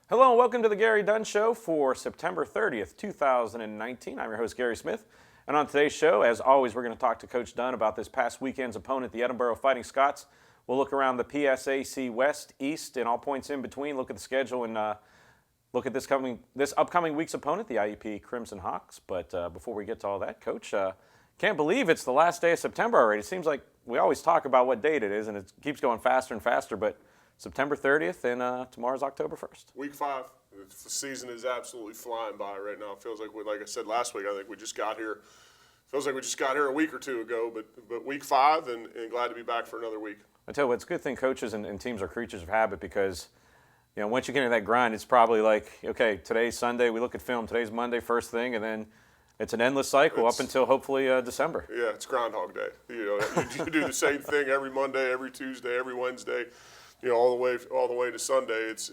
Hello and welcome to the Gary Dunn Show for September 30th, 2019. I'm your host, Gary Smith. And on today's show, as always, we're going to talk to Coach Dunn about this past weekend's opponent, the Edinboro Fighting Scots. We'll look around the PSAC West, East, and all points in between, look at the schedule, and look at this upcoming week's opponent, the IUP Crimson Hawks. But before we get to all that, Coach, can't believe it's the last day of September already. It seems like we always talk about what date it is, and it keeps going faster and faster, but September 30th, and tomorrow's October 1st. Week 5. The season is absolutely flying by right now. It feels like like I said last week, I think we just got here. Feels like we just got here a week or two ago, but week 5, and glad to be back for another week. I tell you what, it's a good thing coaches and teams are creatures of habit because, once you get into that grind, it's probably like, okay, today's Sunday, we look at film, today's Monday, first thing, and then it's an endless cycle up until hopefully December. Yeah, it's Groundhog Day. You do the same thing every Monday, every Tuesday, every Wednesday. All the way to Sunday. It's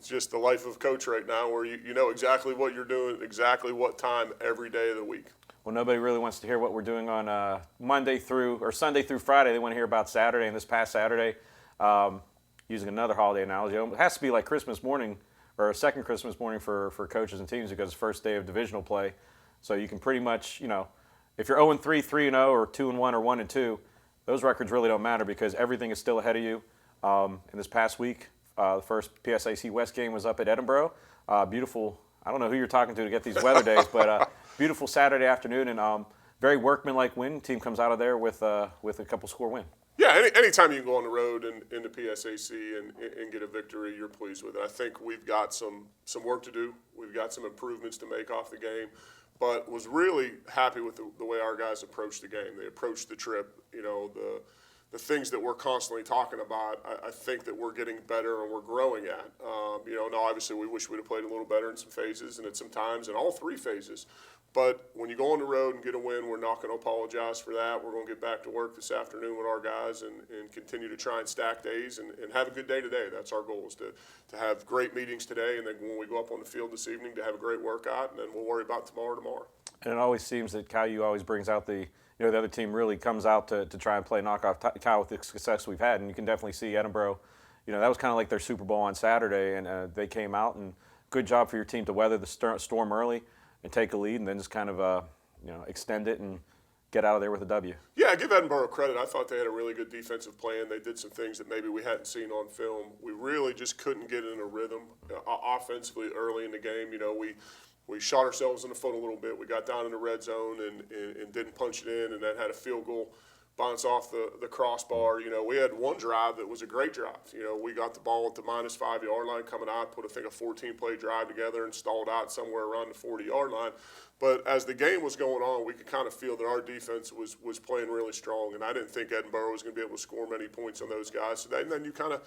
just the life of a coach right now, where you know exactly what you're doing, exactly what time every day of the week. Well, nobody really wants to hear what we're doing on Sunday through Friday. They want to hear about Saturday. And this past Saturday, using another holiday analogy, it has to be like Christmas morning or a second Christmas morning for coaches and teams because it's the first day of divisional play. So you can pretty much, if you're 0-3, 3-0, or 2-1, or 1-2, those records really don't matter because everything is still ahead of you. In this past week, the first PSAC West game was up at Edinboro. Beautiful. I don't know who you're talking to get these weather days, but beautiful Saturday afternoon and very workmanlike win. Team comes out of there with a couple score win. Yeah, anytime you can go on the road and into PSAC and get a victory, you're pleased with it. I think we've got some work to do. We've got some improvements to make off the game, but was really happy with the way our guys approached the game. They approached the trip, the things that we're constantly talking about, I think that we're getting better and we're growing at. Now obviously we wish we'd have played a little better in some phases and at some times in all 3 phases. But when you go on the road and get a win, we're not going to apologize for that. We're going to get back to work this afternoon with our guys and continue to try and stack days and have a good day today. That's our goal, is to have great meetings today, and then when we go up on the field this evening to have a great workout, and then we'll worry about tomorrow. And it always seems that Caillou always brings out the other team really comes out to try and play knockoff Cal with the success we've had. And you can definitely see Edinboro, that was kind of like their Super Bowl on Saturday. And they came out, and good job for your team to weather the storm early and take a lead and then just kind of, extend it and get out of there with a W. Yeah, I give Edinboro credit. I thought they had a really good defensive plan. They did some things that maybe we hadn't seen on film. We really just couldn't get in a rhythm offensively early in the game. We shot ourselves in the foot a little bit. We got down in the red zone and didn't punch it in, and then had a field goal bounce off the crossbar. We had one drive that was a great drive. We got the ball at the -5 yard line coming out, put, I think, a 14-play drive together and stalled out somewhere around the 40-yard line. But as the game was going on, we could kind of feel that our defense was playing really strong, and I didn't think Edinboro was going to be able to score many points on those guys. So then you kind of,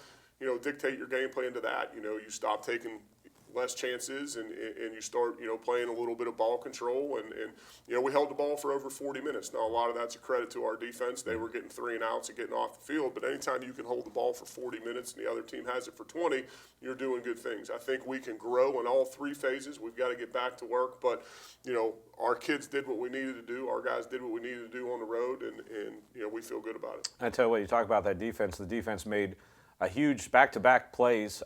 dictate your game plan to that. You stop taking less chances and you start playing a little bit of ball control and we held the ball for over 40 minutes. Now a lot of that's a credit to our defense. They were getting 3 and outs and getting off the field, but anytime you can hold the ball for 40 minutes and the other team has it for 20, you're doing good things. I think we can grow in all 3 phases. We've got to get back to work, but our kids did what we needed to do. Our guys did what we needed to do on the road, and we feel good about it. I tell you what, you talk about that defense. The defense made a huge back-to-back plays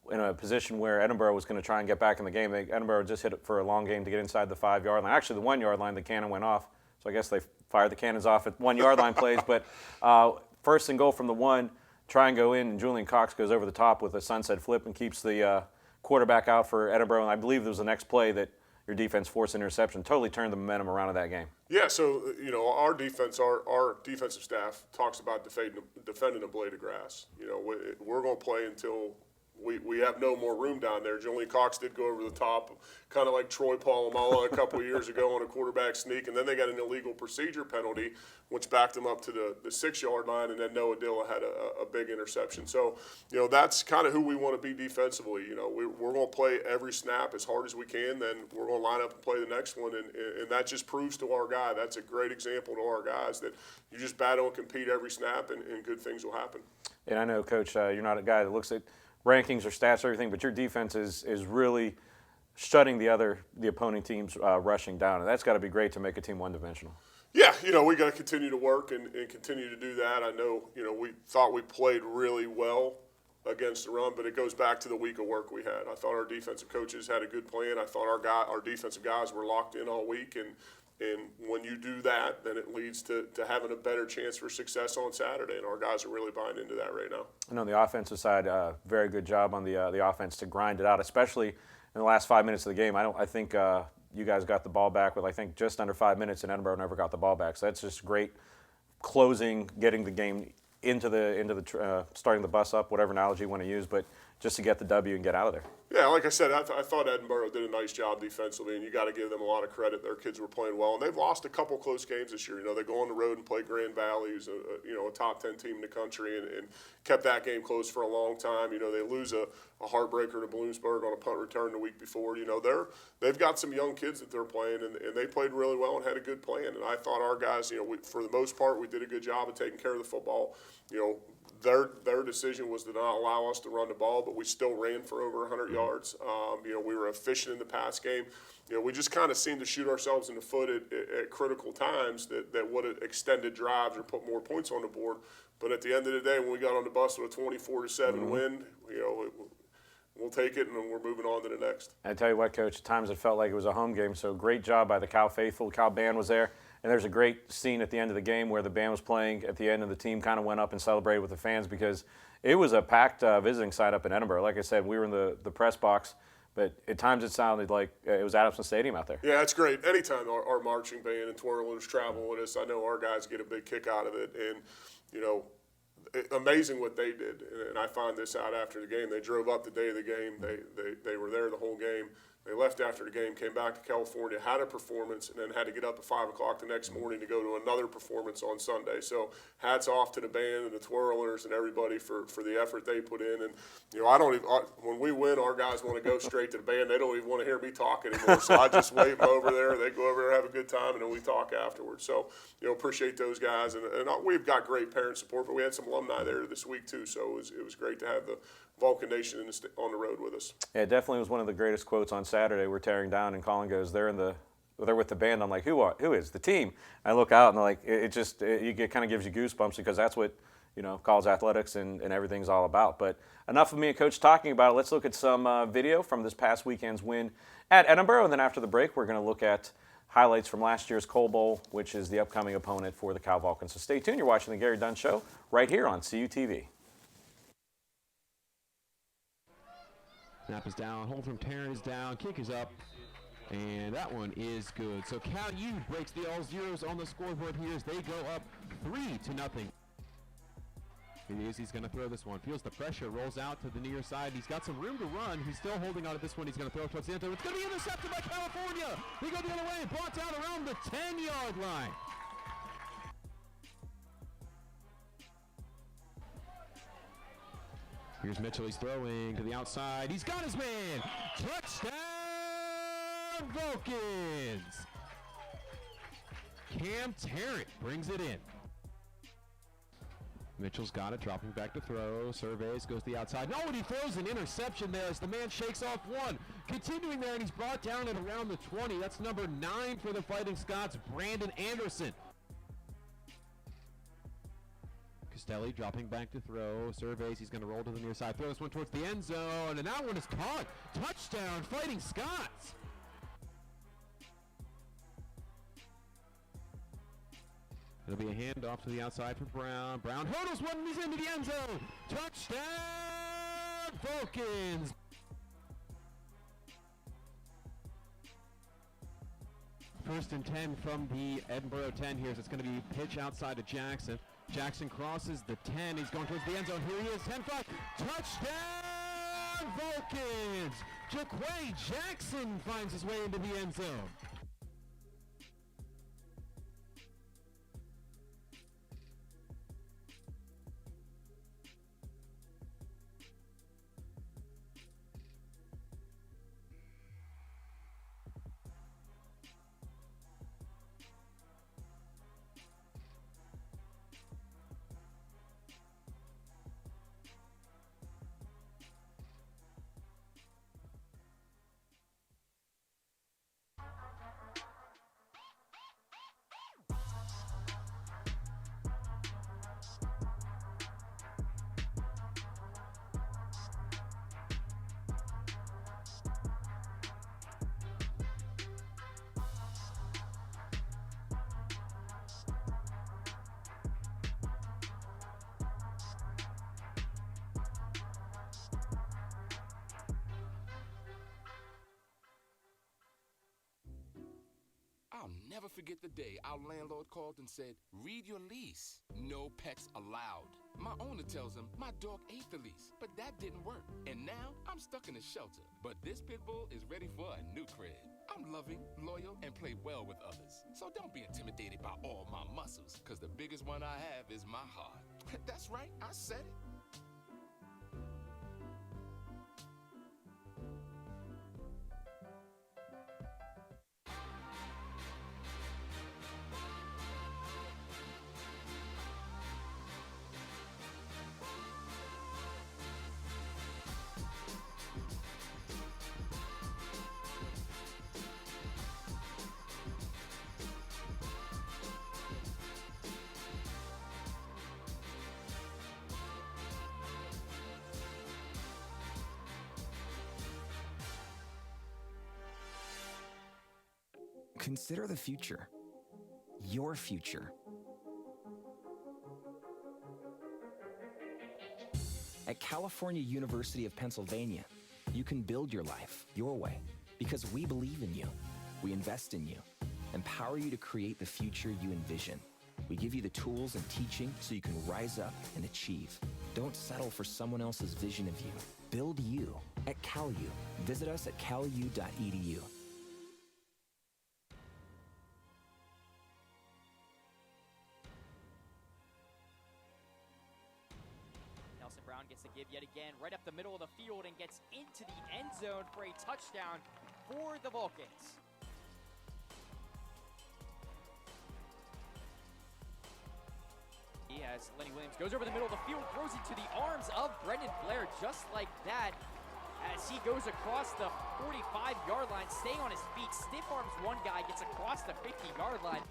in a position where Edinboro was going to try and get back in the game. Edinboro just hit it for a long game to get inside the 5-yard line. Actually, the 1-yard line, the cannon went off. So I guess they fired the cannons off at 1-yard line plays. But first and goal from the 1, try and go in, and Julian Cox goes over the top with a sunset flip and keeps the quarterback out for Edinboro. And I believe there was the next play that your defense forced an interception. Totally turned the momentum around in that game. Yeah, so, our defense, our defensive staff talks about defending a blade of grass. We're going to play until we have no more room down there. Julian Cox did go over the top, kind of like Troy Polamalu a couple of years ago on a quarterback sneak, and then they got an illegal procedure penalty, which backed them up to the 6-yard line, and then Noah Dilla had a big interception. So, that's kind of who we want to be defensively. We're going to play every snap as hard as we can, then we're going to line up and play the next one, and that just proves to our guy. That's a great example to our guys that you just battle and compete every snap, and good things will happen. And I know, Coach, you're not a guy that looks at rankings or stats or everything, but your defense is really shutting the opposing team's rushing down, and that's got to be great to make a team one-dimensional. Yeah, we got to continue to work and continue to do that. I know, we thought we played really well against the run, but it goes back to the week of work we had. I thought our defensive coaches had a good plan. I thought our defensive guys were locked in all week, and when you do that, then it leads to having a better chance for success on Saturday, and our guys are really buying into that right now. And on the offensive side, very good job on the offense to grind it out, especially in the last 5 minutes of the game. I think you guys got the ball back with, I think, just under 5 minutes, and Edinboro never got the ball back. So that's just great closing, getting the game into the starting the bus up, whatever analogy you want to use, but just to get the W and get out of there. Yeah, like I said, I thought Edinboro did a nice job defensively, and you got to give them a lot of credit. Their kids were playing well, and they've lost a couple close games this year. You know, they go on the road and play Grand Valley, who's a top 10 team in the country, and kept that game close for a long time. You know, they lose a heartbreaker to Bloomsburg on a punt return the week before. You know, they've got some young kids that they're playing, and they played really well and had a good plan. And I thought our guys, you know, for the most part, we did a good job of taking care of the football. You know, their decision was to not allow us to run the ball, but we still ran for over 100 yards. You know, we were efficient in the pass game. You know, we just kind of seemed to shoot ourselves in the foot at critical times that would have extended drives or put more points on the board. But at the end of the day, when we got on the bus with a 24-7 win, you know, we'll take it, and then we're moving on to the next. I tell you what, Coach, at times it felt like it was a home game, so great job by the Cal faithful. Cal band was there, and there's a great scene at the end of the game where the band was playing at the end, and the team kind of went up and celebrated with the fans because it was a packed visiting side up in Edinboro. Like I said, we were in the press box, but at times it sounded like it was Adamson Stadium out there. Yeah, it's great. Anytime our marching band and twirlers travel with us, I know our guys get a big kick out of it, and, you know, amazing what they did, and I find this out after the game. They drove up the day of the game. They were there the whole game. They left after the game, came back to California, had a performance, and then had to get up at 5 o'clock the next morning to go to another performance on Sunday. So hats off to the band and the twirlers and everybody for the effort they put in. And, you know, when we win, our guys want to go straight to the band. They don't even want to hear me talk anymore. So I just wave them over there. They go over there, have a good time, and then we talk afterwards. So, you know, appreciate those guys. And we've got great parent support, but we had some alumni there this week too. So it was great to have the Vulcan Nation on the road with us. Yeah, it definitely was one of the greatest quotes on Saturday. We're tearing down, and Colin goes, they're with the band. I'm like, who is? The team. I look out, and they're like, it kind of gives you goosebumps because that's what, you know, college athletics and everything's all about. But enough of me and Coach talking about it. Let's look at some video from this past weekend's win at Edinboro, and then after the break, we're going to look at highlights from last year's Coal Bowl, which is the upcoming opponent for the Cal Vulcans. So stay tuned. You're watching the Gary Dunn Show right here on CUTV. Snap is down, hold from Tarrant is down, kick is up, and that one is good. So Cal U breaks the all zeros on the scoreboard here as they go up 3-0. It is, he's going to throw this one, feels the pressure, rolls out to the near side. He's got some room to run. He's still holding on to this one. He's going to throw it towards the end zone. It's going to be intercepted by California. They go the other way and brought down around the 10-yard line. Here's Mitchell, he's throwing to the outside. He's got his man. Touchdown, Vulcans. Cam Tarrant brings it in. Mitchell's got it, dropping back to throw. Surveys, goes to the outside. No, and he throws an interception there as the man shakes off one. Continuing there, and he's brought down at around the 20. That's number 9 for the Fighting Scots, Brandon Anderson. Costelli dropping back to throw. Surveys, he's going to roll to the near side. Throws one towards the end zone, and that one is caught. Touchdown, Fighting Scots. It'll be a handoff to the outside for Brown. Brown hurdles one, and he's into the end zone. Touchdown, Vulcans. First and 10 from the Edinboro 10 here, so it's going to be pitch outside to Jackson. Jackson crosses the 10. He's going towards the end zone. Here he is, 10-5. Touchdown, Vulcans. Jaquay Jackson finds his way into the end zone. never forget the day our landlord called and said, read your lease. No pets allowed. My owner tells him my dog ate the lease, but that didn't work. And now I'm stuck in a shelter. But this pit bull is ready for a new crib. I'm loving, loyal, and play well with others. So don't be intimidated by all my muscles, because the biggest one I have is my heart. That's right, I said it. Consider the future. Your future. At California University of Pennsylvania, you can build your life your way because we believe in you. We invest in you, empower you to create the future you envision. We give you the tools and teaching so you can rise up and achieve. Don't settle for someone else's vision of you. Build you at CalU. Visit us at calu.edu. Nelson Brown gets the give yet again, right up the middle of the field, and gets into the end zone for a touchdown for the Vulcans. As Lenny Williams goes over the middle of the field, throws into the arms of Brendan Blair just like that. As he goes across the 45-yard line, staying on his feet, stiff arms one guy, gets across the 50-yard line.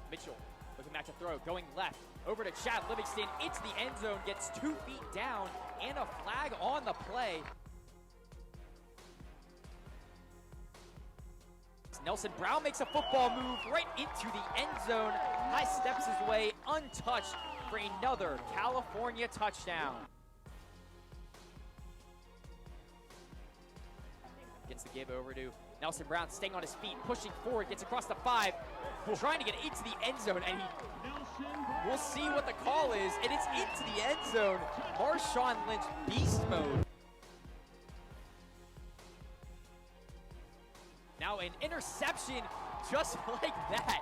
Mitchell looking back to throw, going left, over to Chad Livingston, into the end zone, gets 2 feet down, and a flag on the play. Nelson Brown makes a football move right into the end zone. High steps his way untouched for another California touchdown. Gets the give over to Nelson Brown, staying on his feet, pushing forward, gets across the 5, trying to get into the end zone, and we'll see what the call is, and it's into the end zone. Marshawn Lynch, beast mode. Now an interception just like that.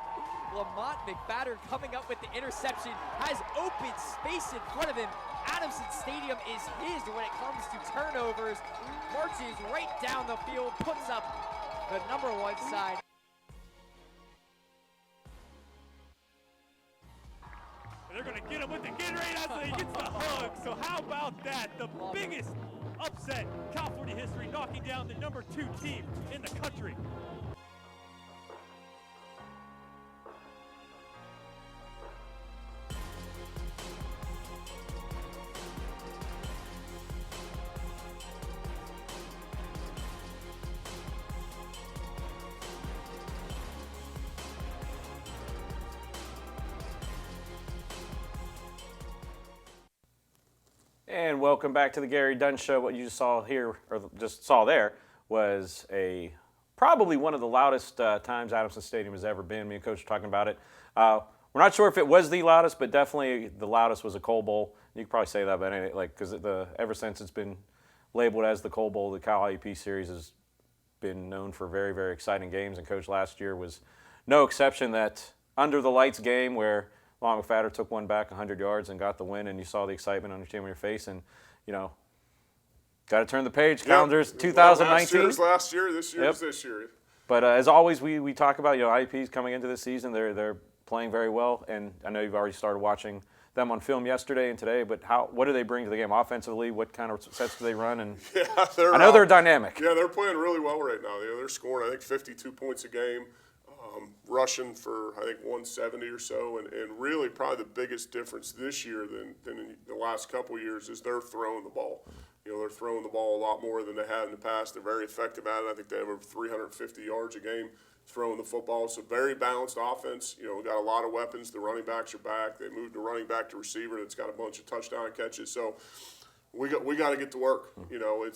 Lamont McFadden coming up with the interception, has open space in front of him. Adamson Stadium is his when it comes to turnovers. Marches right down the field, puts up the number 1 side. They're going to get him with the Gatorade after he gets the hug. So how about that? The biggest upset in California history, knocking down the number 2 team in the country. And welcome back to the Gary Dunn Show. What you just saw here, or just saw there, was probably one of the loudest times Adamson Stadium has ever been. Me and Coach were talking about it. We're not sure if it was the loudest, but definitely the loudest was a Coal Bowl. You could probably say that, but anyway, because ever since it's been labeled as the Coal Bowl, the Cal IUP series has been known for very, very exciting games. And Coach, last year was no exception. That under the lights game where Long McFadden took one back 100 yards and got the win, and you saw the excitement on your face, and got to turn the page. Calendar's 2019. Last year, this year is this year. But as always, we talk about IUPs coming into this season. They're playing very well, and I know you've already started watching them on film yesterday and today. But what do they bring to the game offensively? What kind of sets do they run? And I know they're dynamic. Yeah, they're playing really well right now. They're scoring, I think, 52 points a game. Rushing for, I think, 170 or so, and really probably the biggest difference this year than in the last couple of years is they're throwing the ball. They're throwing the ball a lot more than they had in the past. They're very effective at it. I think they have over 350 yards a game throwing the football. So very balanced offense. Got a lot of weapons. The running backs are back. They moved the running back to receiver that's got a bunch of touchdown catches. So we got to get to work. You know,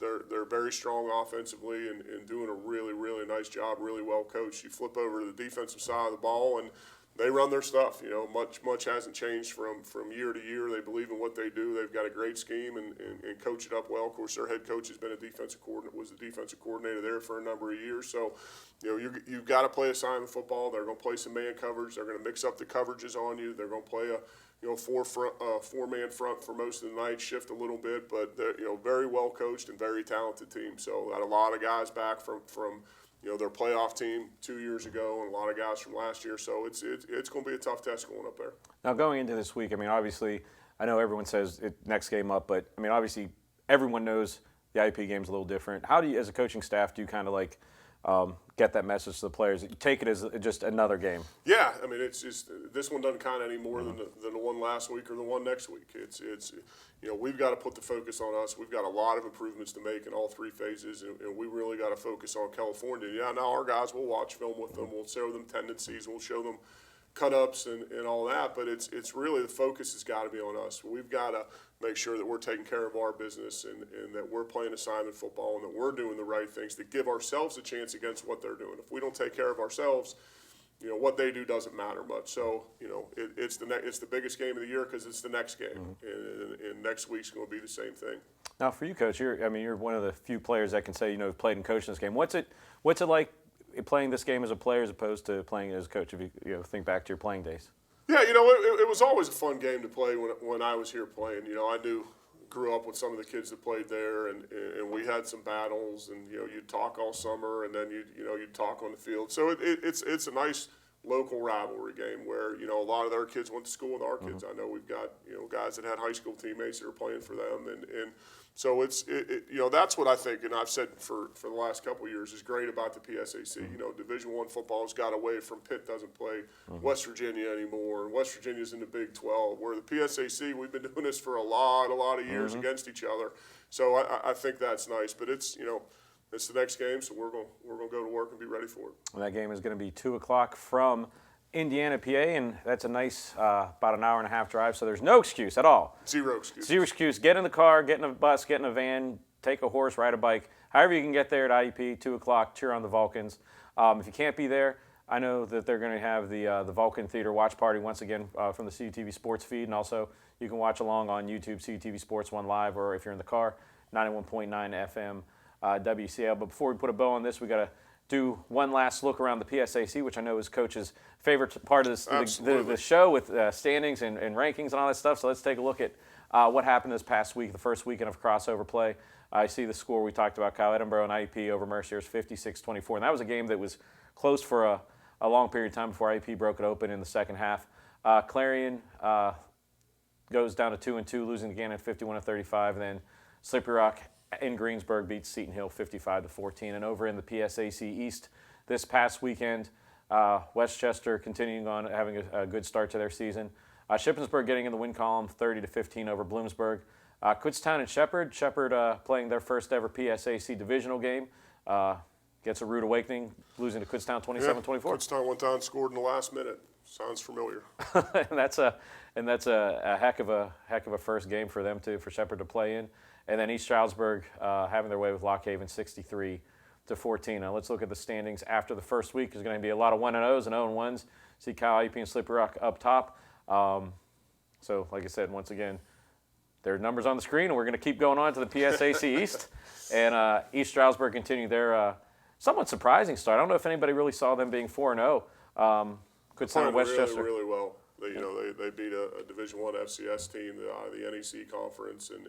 they're very strong offensively and doing a really, really nice job, really well coached. You flip over to the defensive side of the ball and they run their stuff. You know, much hasn't changed from year to year. They believe in what they do. They've got a great scheme and coach it up well. Of course, their head coach has been was the defensive coordinator there for a number of years. So, you know, you've got to play assignment football. They're going to play some man coverage. They're going to mix up the coverages on you. They're going to play a four-man front for most of the night, shift a little bit, but they're, you know, very well coached and very talented team. So got a lot of guys back from you know, their playoff team 2 years ago, and a lot of guys from last year. So it's going to be a tough test going up there. Now, going into this week, I mean, obviously, I know everyone says next game up, but I mean, obviously, everyone knows the IUP game's a little different. How do you, as a coaching staff, do you kind of like get that message to the players? You take it as just another game. Yeah, I mean, it's just this one doesn't count any more than the one last week or the one next week. It's you know, we've got to put the focus on us. We've got a lot of improvements to make in all three phases, and we really got to focus on California. Yeah, now our guys will watch film with them. We'll show them tendencies. We'll show them cut-ups and all that, but it's really the focus has got to be on us. We've got to make sure that we're taking care of our business and that we're playing assignment football and that we're doing the right things to give ourselves a chance against what they're doing. If we don't take care of ourselves, you know, what they do doesn't matter much. So, you know, it's the biggest game of the year because it's the next game, and next week's going to be the same thing. Now, for you, Coach, you're one of the few players that can say, you know, played and coached in this game. What's it like playing this game as a player as opposed to playing it as a coach, if you think back to your playing days? Yeah, you know, it was always a fun game to play when I was here playing. You know, grew up with some of the kids that played there, and we had some battles, and, you know, you'd talk all summer, and then you'd talk on the field. So it's a nice local rivalry game where, you know, a lot of their kids went to school with our kids. I know we've got, you know, guys that had high school teammates that are playing for them, and so you know, that's what I think, and I've said for the last couple of years is great about the PSAC. You know, Division I football has got away from Pitt doesn't play West Virginia anymore, and West Virginia's in the Big 12. Where the PSAC, we've been doing this for a lot of years against each other. So I think that's nice, but it's, you know, it's the next game, so we're going to go to work and be ready for it. And that game is going to be 2 o'clock from Indiana, PA, and that's a nice about an hour and a half drive, so there's no excuse at all. Zero excuse. Zero excuse. Get in the car, get in a bus, get in a van, take a horse, ride a bike. However you can get there at IUP, 2 o'clock, cheer on the Vulcans. If you can't be there, I know that they're going to have the Vulcan Theater watch party once again from the CUTV Sports feed, and also you can watch along on YouTube, CUTV Sports 1 Live, or if you're in the car, 91.9 FM WCL. But before we put a bow on this, we got to do one last look around the PSAC, which I know is Coach's favorite part of the show with standings and rankings and all that stuff. So let's take a look at what happened this past week, the first weekend of crossover play. I see the score we talked about, Kyle. Edinboro and IUP over Mercier's 56-24. And that was a game that was close for a long period of time before IUP broke it open in the second half. Clarion goes down to 2-2, losing again at 51-35. Then Slippery Rock in Greensburg beats Seton Hill 55-14. And over in the PSAC East this past weekend, Westchester continuing on having a good start to their season. Shippensburg getting in the win column 30-15 over Bloomsburg. Kutztown and Shepherd playing their first ever PSAC divisional game. Gets a rude awakening, losing to Kutztown 27-24. Kutztown went down and scored in the last minute. Sounds familiar. and that's a heck of a first game for them for Shepherd to play in. And then East Stroudsburg having their way with Lock Haven 63-14. Now let's look at the standings after the first week. There's going to be a lot of 1-0s and 0-1s. See Cal, IUP, and Slippery Rock up top. So like I said, once again, there are numbers on the screen, and we're going to keep going on to the PSAC East. And East Stroudsburg continue their somewhat surprising start. I don't know if anybody really saw them being 4-0. Kutztown and Westchester. Really well. They beat a Division I FCS team, the NEC conference, and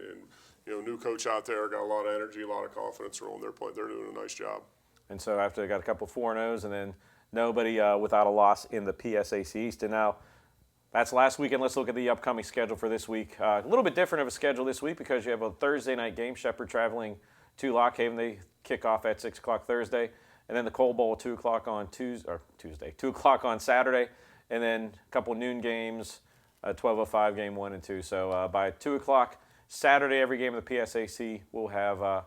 you know, new coach out there, got a lot of energy, a lot of confidence rolling their point. They're doing a nice job. And so after they got a couple 4-0s, and then nobody without a loss in the PSAC East. And now that's last weekend. Let's look at the upcoming schedule for this week. A little bit different of a schedule this week because you have a Thursday night game. Shepherd traveling to Lock Haven. They kick off at 6 o'clock Thursday. And then the Coal Bowl 2 o'clock on Tuesday, 2 o'clock on Saturday. And then a couple noon games, 12:05 game 1 and 2. So by 2 o'clock Saturday, every game of the PSAC will have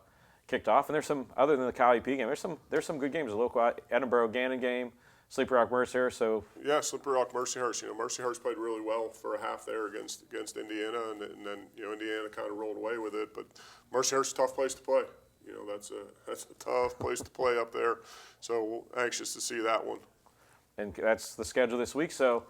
kicked off. And there's some, other than the Cal IUP game, there's some good games. The local Edinboro Gannon game, Sleepy Rock Mercer. So Yeah, Slippery Rock, Mercyhurst. You know, Mercyhurst played really well for a half there against Indiana, and then Indiana kind of rolled away with it. But Mercyhurst is a tough place to play. You know, that's a tough place to play up there. So anxious to see that one. and that's the schedule this week. So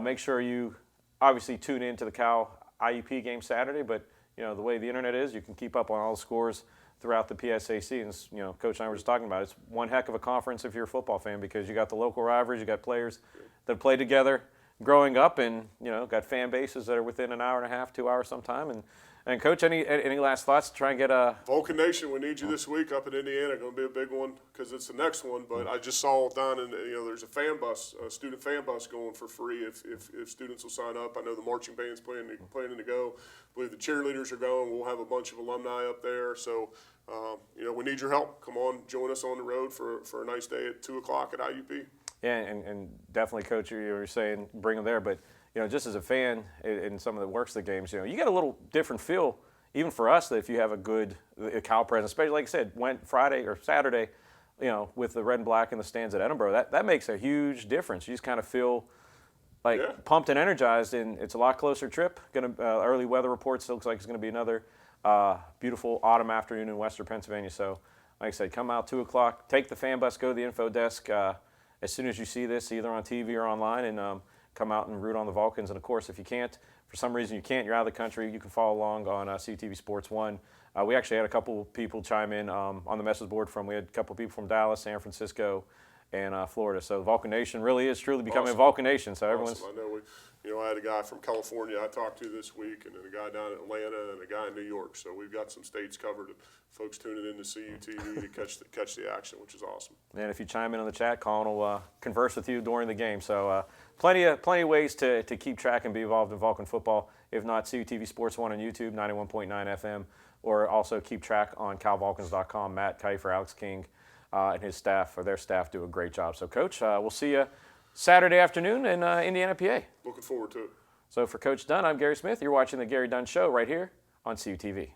make sure you obviously tune in to the Cal IUP game Saturday. But the way the internet is, you can keep up on all the scores throughout the PSAC. And Coach and I were just talking about it. It's one heck of a conference if you're a football fan, because you got the local rivalries, you got players that play together growing up, and got fan bases that are within an hour and a half, 2 hours sometime. And Coach, any last thoughts to try and get a Vulcan Nation, we need you this week up in Indiana. Going to be a big one because it's the next one. But I just saw down in there's a fan bus, a student fan bus going for free if students will sign up. I know the marching band's planning to go. I believe the cheerleaders are going. We'll have a bunch of alumni up there. So we need your help. Come on, join us on the road for a nice day at 2:00 at IUP. Yeah, and definitely, Coach, you were saying bring them there, but just as a fan and someone that works the games, you get a little different feel, even for us, that if you have a good Cal presence, especially like I said, went Friday or Saturday, with the red and black in the stands at Edinboro, that makes a huge difference. You just kind of feel like pumped and energized, and it's a lot closer trip. Early weather reports looks like it's going to be another beautiful autumn afternoon in Western Pennsylvania. So, like I said, come out 2:00, take the fan bus, go to the info desk as soon as you see this, either on TV or online, and come out and root on the Vulcans. And of course, if you can't, for some reason you can't, you're out of the country, you can follow along on CTV Sports 1. We actually had a couple people chime in on the message board we had a couple people from Dallas, San Francisco, and Florida. So the Vulcan Nation really is truly becoming a Vulcan Nation. So everyone's. I know I had a guy from California I talked to this week, and then a guy down in Atlanta, and a guy in New York. So we've got some states covered. And folks tuning in to CUTV to catch the action, which is awesome. And if you chime in on the chat, Colin will converse with you during the game. So plenty of ways to keep track and be involved in Vulcan football. If not, CUTV Sports 1 on YouTube, 91.9 FM, or also keep track on calvulcans.com. Matt Kiefer, Alex King, and his staff, or their staff, do a great job. So, Coach, we'll see you Saturday afternoon in Indiana, PA. Looking forward to it. So for Coach Dunn, I'm Gary Smith. You're watching The Gary Dunn Show right here on CUTV.